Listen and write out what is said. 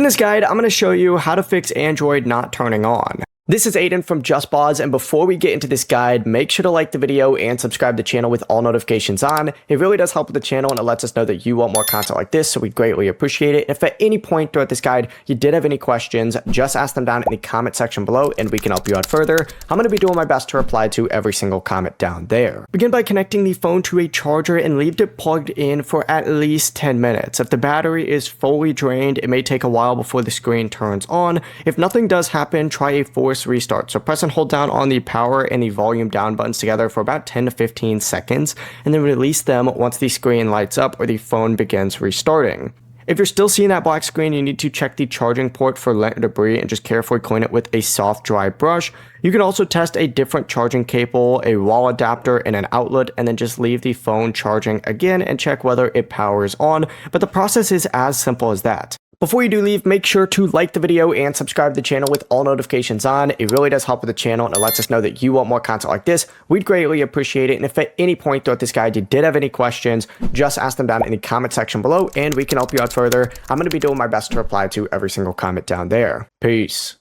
In this guide, I'm going to show you how to fix Android not turning on. This is Aiden from JustPause, and before we get into this guide, make sure to like the video and subscribe to the channel with all notifications on. It really does help with the channel, and it lets us know that you want more content like this, so we greatly appreciate it. If at any point throughout this guide you did have any questions, just ask them down in the comment section below and we can help you out further. I'm going to be doing my best to reply to every single comment down there. Begin by connecting the phone to a charger and leave it plugged in for at least 10 minutes. If the battery is fully drained, it may take a while before the screen turns on. If nothing does happen, try a force restart. So press and hold down on the power and the volume down buttons together for about 10 to 15 seconds, and then release them once the screen lights up or the phone begins restarting. If you're still seeing that black screen, you need to check the charging port for lint or debris and just carefully clean it with a soft, dry brush. You can also test a different charging cable, a wall adapter, and an outlet, and then just leave the phone charging again and check whether it powers on. But the process is as simple as that. Before you do leave, make sure to like the video and subscribe to the channel with all notifications on. It really does help with the channel, and it lets us know that you want more content like this. We'd greatly appreciate it. And if at any point throughout this guide you did have any questions, just ask them down in the comment section below and we can help you out further. I'm going to be doing my best to reply to every single comment down there. Peace.